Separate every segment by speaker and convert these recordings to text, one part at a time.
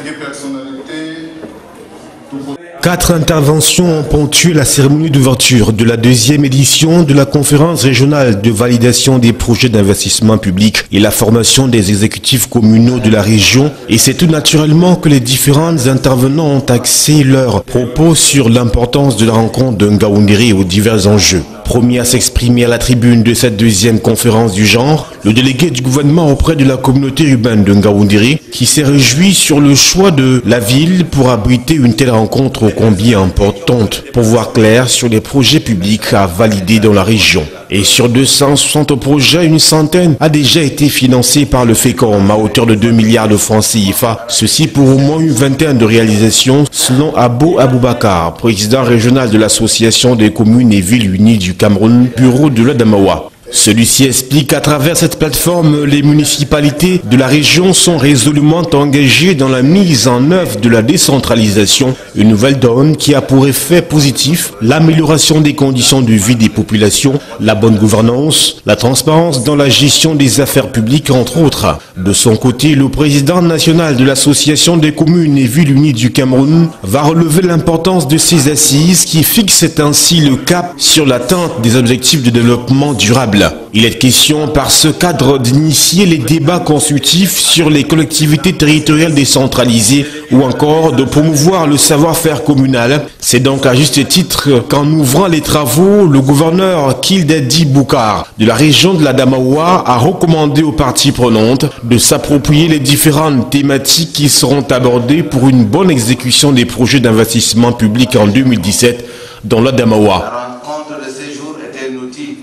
Speaker 1: distinguées personnalités,
Speaker 2: 4 interventions ont ponctué la cérémonie d'ouverture de la 2e édition de la conférence régionale de validation des projets d'investissement public et la formation des exécutifs communaux de la région. Et c'est tout naturellement que les différents intervenants ont axé leurs propos sur l'importance de la rencontre de Ngaoundéré aux divers enjeux. Premier à s'exprimer à la tribune de cette 2e conférence du genre, le délégué du gouvernement auprès de la communauté urbaine de Ngaoundéré, qui s'est réjoui sur le choix de la ville pour abriter une telle rencontre ô combien importante, pour voir clair sur les projets publics à valider dans la région. Et sur 260 projets, une centaine a déjà été financée par le FECOM à hauteur de 2 milliards de francs CFA. Ceci pour au moins une vingtaine de réalisations, selon Abo Aboubakar, président régional de l'Association des communes et villes unies du Cameroun, bureau de l'Adamawa. Celui-ci explique qu'à travers cette plateforme, les municipalités de la région sont résolument engagées dans la mise en œuvre de la décentralisation, une nouvelle donne qui a pour effet positif l'amélioration des conditions de vie des populations, la bonne gouvernance, la transparence dans la gestion des affaires publiques, entre autres. De son côté, le président national de l'Association des communes et villes unies du Cameroun va relever l'importance de ces assises qui fixent ainsi le cap sur l'atteinte des objectifs de développement durable. Il est question par ce cadre d'initier les débats consultifs sur les collectivités territoriales décentralisées ou encore de promouvoir le savoir-faire communal. C'est donc à juste titre qu'en ouvrant les travaux, le gouverneur Kildadi Boukar de la région de l'Adamawa a recommandé aux parties prenantes de s'approprier les différentes thématiques qui seront abordées pour une bonne exécution des projets d'investissement public en 2017 dans l'Adamawa.
Speaker 3: La rencontre de ces jours était un outil.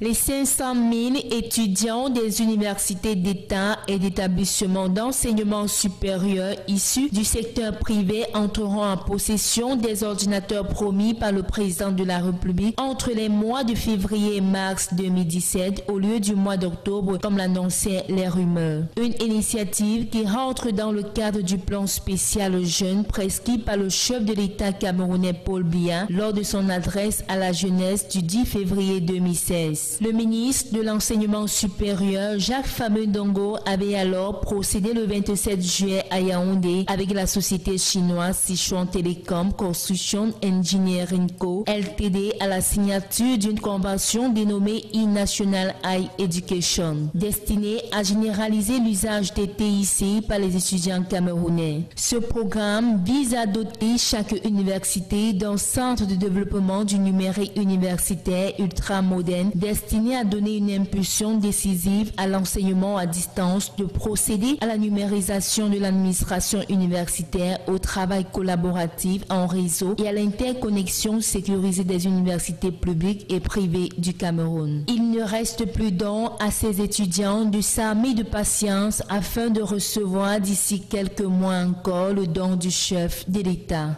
Speaker 4: Les 500 000 étudiants des universités d'État et d'établissements d'enseignement supérieur issus du secteur privé entreront en possession des ordinateurs promis par le président de la République entre les mois de février et mars 2017 au lieu du mois d'octobre comme l'annonçaient les rumeurs. Une initiative qui rentre dans le cadre du plan spécial jeunes prescrit par le chef de l'État camerounais Paul Biya lors de son adresse à la jeunesse du 10 février 2016. Le ministre de l'Enseignement supérieur, Jacques Fameux-Ndongo, avait alors procédé le 27 juillet à Yaoundé avec la société chinoise Sichuan Telecom Construction Engineering Co. Ltd. à la signature d'une convention dénommée e-National High Education, destinée à généraliser l'usage des TIC par les étudiants camerounais. Ce programme vise à doter chaque université d'un centre de développement du numérique universitaire ultramoderne destiné à donner une impulsion décisive à l'enseignement à distance, de procéder à la numérisation de l'administration universitaire, au travail collaboratif en réseau et à l'interconnexion sécurisée des universités publiques et privées du Cameroun. Il ne reste plus donc à ces étudiants de s'armer de patience afin de recevoir d'ici quelques mois encore le don du chef de l'État.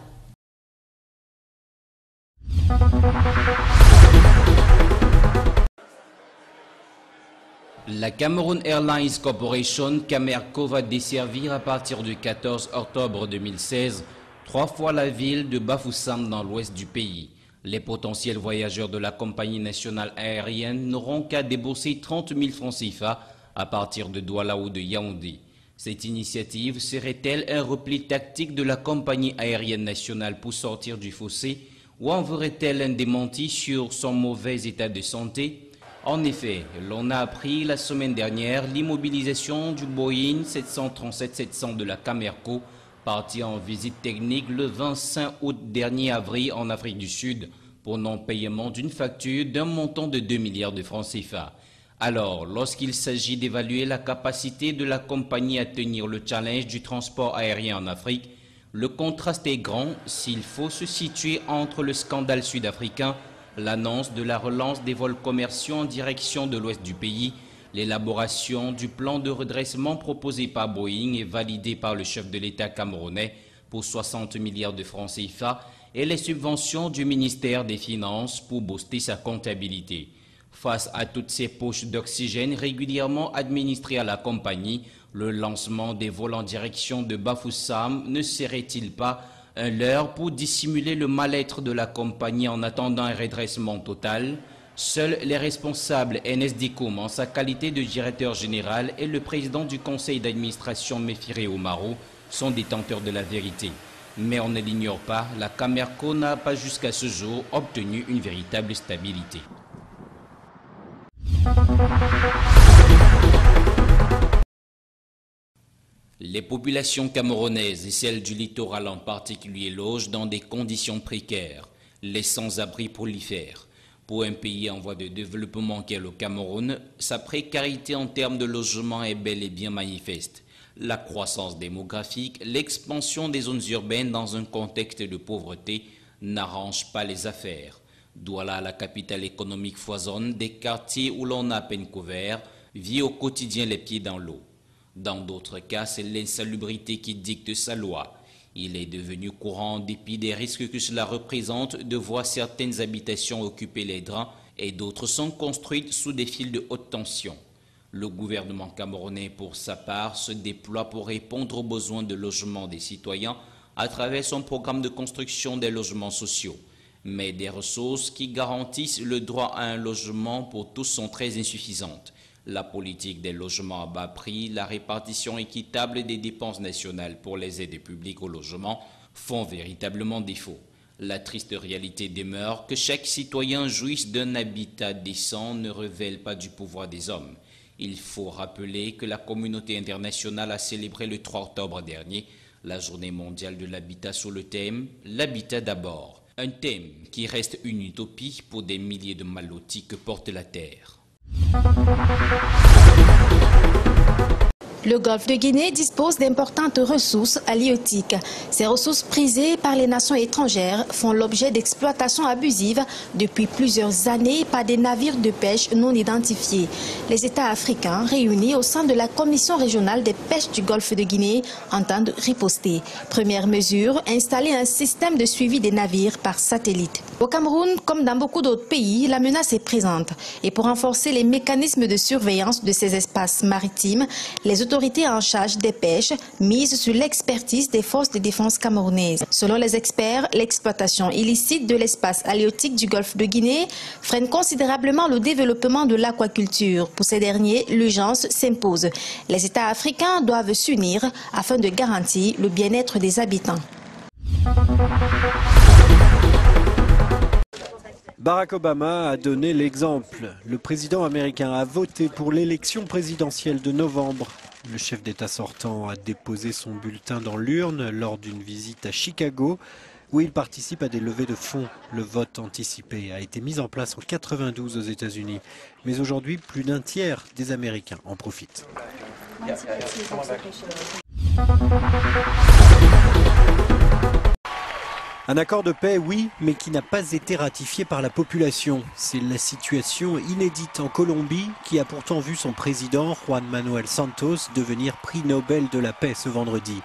Speaker 5: La Cameroon Airlines Corporation, Camerco, va desservir à partir du 14 octobre 2016 3 fois la ville de Bafoussam dans l'ouest du pays. Les potentiels voyageurs de la compagnie nationale aérienne n'auront qu'à débourser 30 000 francs CFA à partir de Douala ou de Yaoundé. Cette initiative serait-elle un repli tactique de la compagnie aérienne nationale pour sortir du fossé ou enverrait-elle un démenti sur son mauvais état de santé? En effet, l'on a appris la semaine dernière l'immobilisation du Boeing 737-700 de la Camerco, parti en visite technique le 25 août dernier avril en Afrique du Sud pour non-paiement d'une facture d'un montant de 2 milliards de francs CFA. Alors, lorsqu'il s'agit d'évaluer la capacité de la compagnie à tenir le challenge du transport aérien en Afrique, le contraste est grand s'il faut se situer entre le scandale sud-africain, l'annonce de la relance des vols commerciaux en direction de l'ouest du pays, l'élaboration du plan de redressement proposé par Boeing et validé par le chef de l'État camerounais pour 60 milliards de francs CFA et les subventions du ministère des Finances pour booster sa comptabilité. Face à toutes ces poches d'oxygène régulièrement administrées à la compagnie, le lancement des vols en direction de Bafoussam ne serait-il pas Un leurre pour dissimuler le mal-être de la compagnie en attendant un redressement total. Seuls les responsables NSDICOM en sa qualité de directeur général et le président du conseil d'administration Méfiré Omaro sont détenteurs de la vérité. Mais on ne l'ignore pas, la Camerco n'a pas jusqu'à ce jour obtenu une véritable stabilité. Les populations camerounaises et celles du littoral en particulier logent dans des conditions précaires. Les sans-abri prolifèrent. Pour un pays en voie de développement qu'est le Cameroun, sa précarité en termes de logement est bel et bien manifeste. La croissance démographique, l'expansion des zones urbaines dans un contexte de pauvreté n'arrange pas les affaires. Douala, la capitale économique, foisonne, des quartiers où l'on a à peine couvert, vit au quotidien les pieds dans l'eau. Dans d'autres cas, c'est l'insalubrité qui dicte sa loi. Il est devenu courant, en dépit des risques que cela représente, de voir certaines habitations occuper les draps et d'autres sont construites sous des fils de haute tension. Le gouvernement camerounais, pour sa part, se déploie pour répondre aux besoins de logement des citoyens à travers son programme de construction des logements sociaux. Mais des ressources qui garantissent le droit à un logement pour tous sont très insuffisantes. La politique des logements à bas prix, la répartition équitable des dépenses nationales pour les aides publiques au logement font véritablement défaut. La triste réalité demeure que chaque citoyen jouisse d'un habitat décent ne révèle pas du pouvoir des hommes. Il faut rappeler que la communauté internationale a célébré le 3 octobre dernier la journée mondiale de l'habitat sous le thème « L'habitat d'abord », un thème qui reste une utopie pour des milliers de mal-lotis que porte la terre.
Speaker 1: Le golfe de Guinée dispose d'importantes ressources halieutiques. Ces ressources prisées par les nations étrangères font l'objet d'exploitations abusives depuis plusieurs années par des navires de pêche non identifiés. Les États africains réunis au sein de la Commission régionale des pêches du golfe de Guinée entendent riposter. Première mesure, installer un système de suivi des navires par satellite. Au Cameroun, comme dans beaucoup d'autres pays, la menace est présente. Et pour renforcer les mécanismes de surveillance de ces espaces maritimes, les autorités en charge des pêches misent sur l'expertise des forces de défense camerounaises. Selon les experts, l'exploitation illicite de l'espace halieutique du golfe de Guinée freine considérablement le développement de l'aquaculture. Pour ces derniers, l'urgence s'impose. Les États africains doivent s'unir afin de garantir le bien-être des habitants.
Speaker 6: Barack Obama a donné l'exemple. Le président américain a voté pour l'élection présidentielle de novembre. Le chef d'État sortant a déposé son bulletin dans l'urne lors d'une visite à Chicago où il participe à des levées de fonds. Le vote anticipé a été mis en place en 1992 aux États-Unis. Mais aujourd'hui, plus d'un tiers des Américains en profitent. Un accord de paix, oui, mais qui n'a pas été ratifié par la population. C'est la situation inédite en Colombie qui a pourtant vu son président, Juan Manuel Santos, devenir prix Nobel de la paix ce vendredi.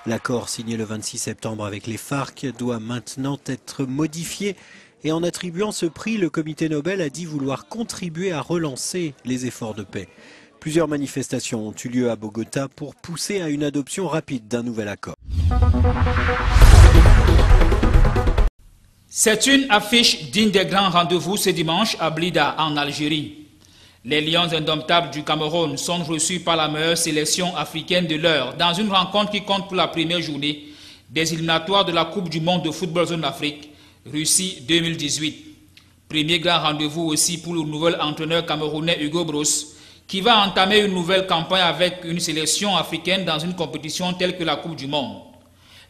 Speaker 6: L'accord signé le 26 septembre avec les FARC doit maintenant être modifié. Et en attribuant ce prix, le comité Nobel a dit vouloir contribuer à relancer les efforts de paix. Plusieurs manifestations ont eu lieu à Bogota pour pousser à une adoption rapide d'un nouvel accord.
Speaker 7: C'est une affiche digne des grands rendez-vous ce dimanche à Blida, en Algérie. Les Lions indomptables du Cameroun sont reçus par la meilleure sélection africaine de l'heure dans une rencontre qui compte pour la première journée des éliminatoires de la Coupe du monde de football zone Afrique, Russie 2018. Premier grand rendez-vous aussi pour le nouvel entraîneur camerounais Hugo Broos, qui va entamer une nouvelle campagne avec une sélection africaine dans une compétition telle que la Coupe du monde.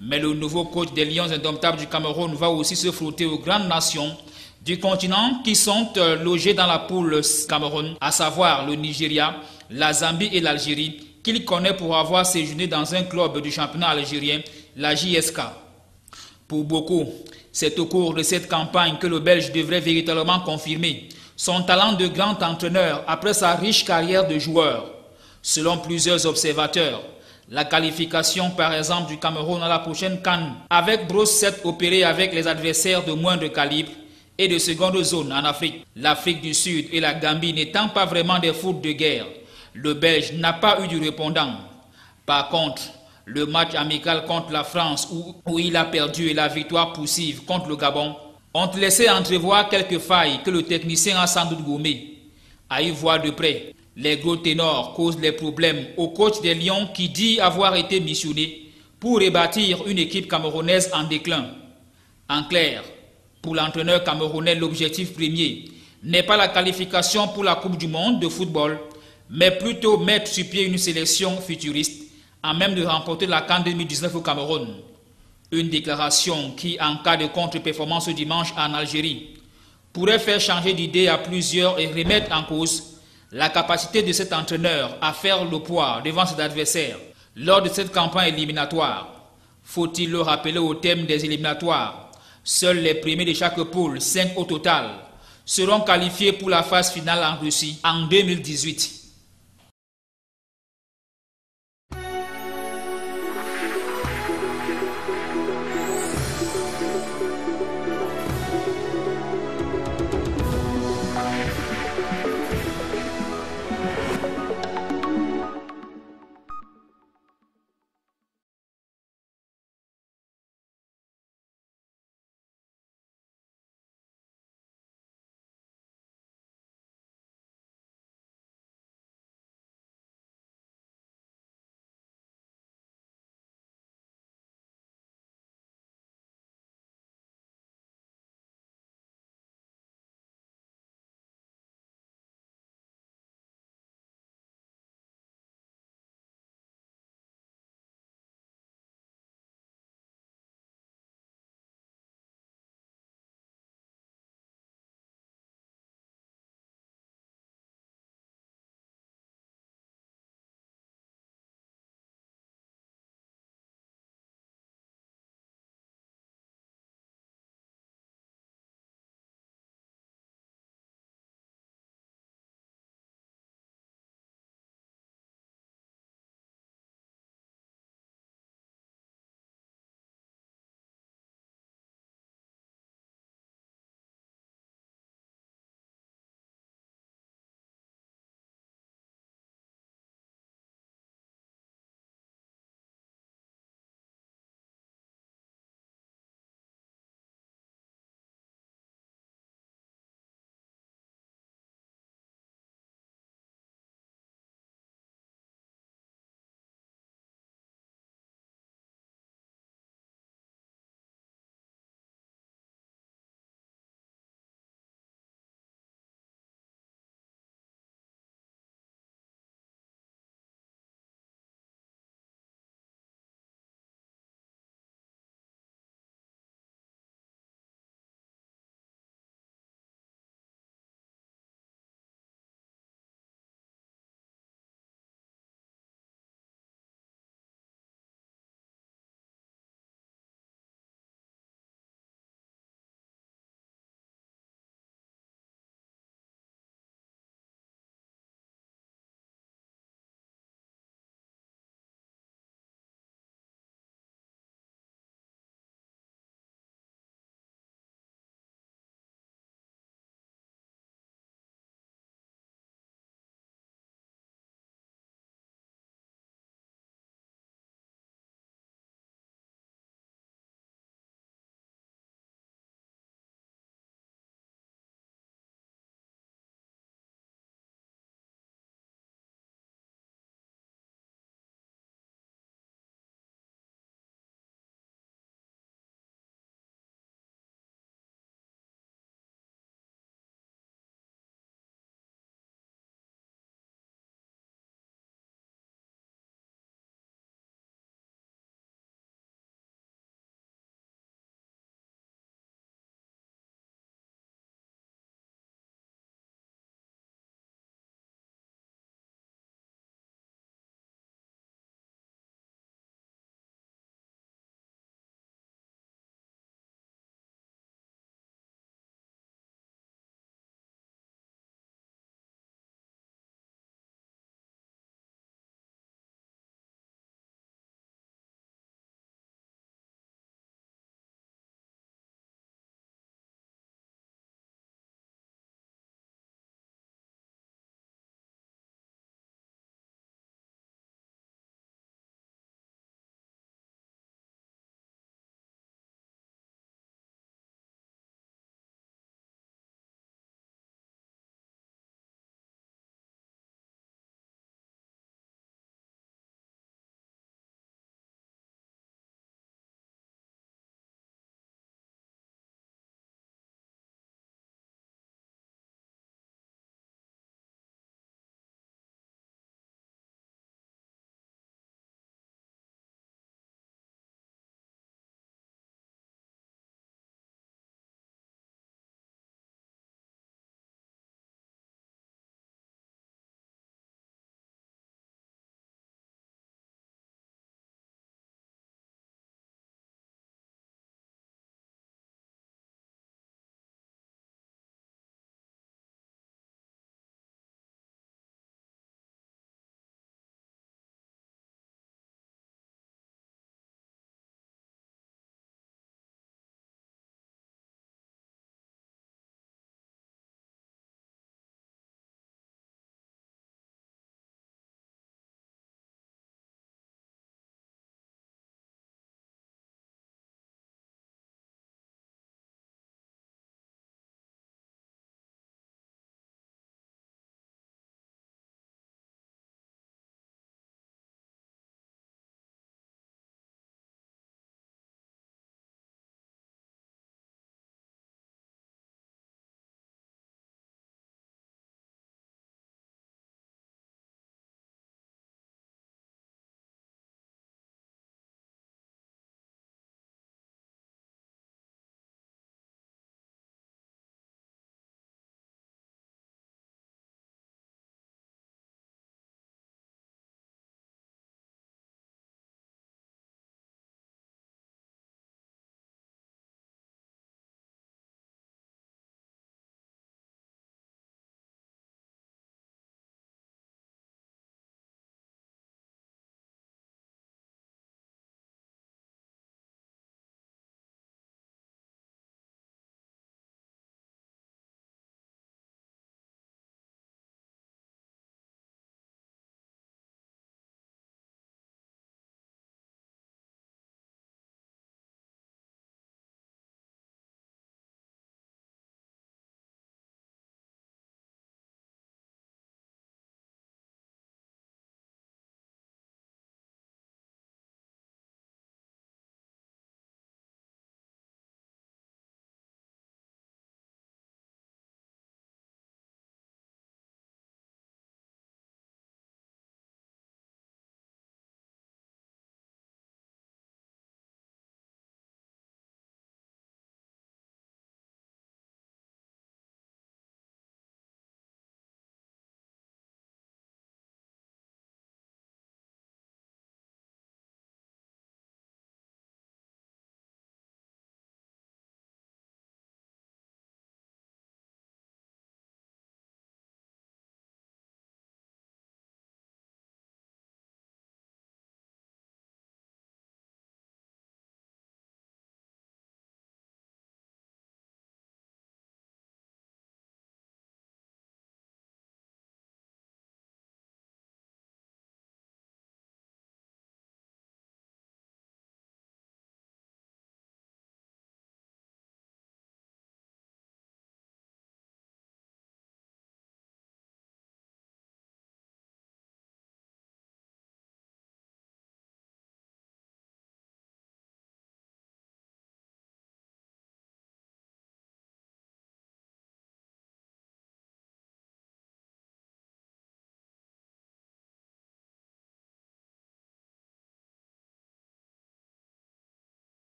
Speaker 7: Mais le nouveau coach des Lions indomptables du Cameroun va aussi se frotter aux grandes nations du continent qui sont logées dans la poule Cameroun, à savoir le Nigeria, la Zambie et l'Algérie, qu'il connaît pour avoir séjourné dans un club du championnat algérien, la JSK. Pour beaucoup, c'est au cours de cette campagne que le Belge devrait véritablement confirmer son talent de grand entraîneur après sa riche carrière de joueur. Selon plusieurs observateurs, la qualification par exemple du Cameroun à la prochaine CAN avec Broos s'est opérée avec les adversaires de moindre calibre et de seconde zone en Afrique. L'Afrique du Sud et la Gambie n'étant pas vraiment des foudres de guerre, le Belge n'a pas eu du répondant. Par contre, Le match amical contre la France où il a perdu et la victoire poussive contre le Gabon ont laissé entrevoir quelques failles que le technicien a sans doute gommées. À y voir de près, les gros ténors causent les problèmes au coach des Lions qui dit avoir été missionné pour rebâtir une équipe camerounaise en déclin. En clair, pour l'entraîneur camerounais, l'objectif premier n'est pas la qualification pour la Coupe du Monde de football, mais plutôt mettre sur pied une sélection futuriste à même de remporter la CAN 2019 au Cameroun. Une déclaration qui, en cas de contre-performance ce dimanche en Algérie, pourrait faire changer d'idée à plusieurs et remettre en cause la capacité de cet entraîneur à faire le poids devant ses adversaires lors de cette campagne éliminatoire. Faut-il le rappeler au thème des éliminatoires? Seuls les premiers de chaque poule, 5 au total, seront qualifiés pour la phase finale en Russie en 2018.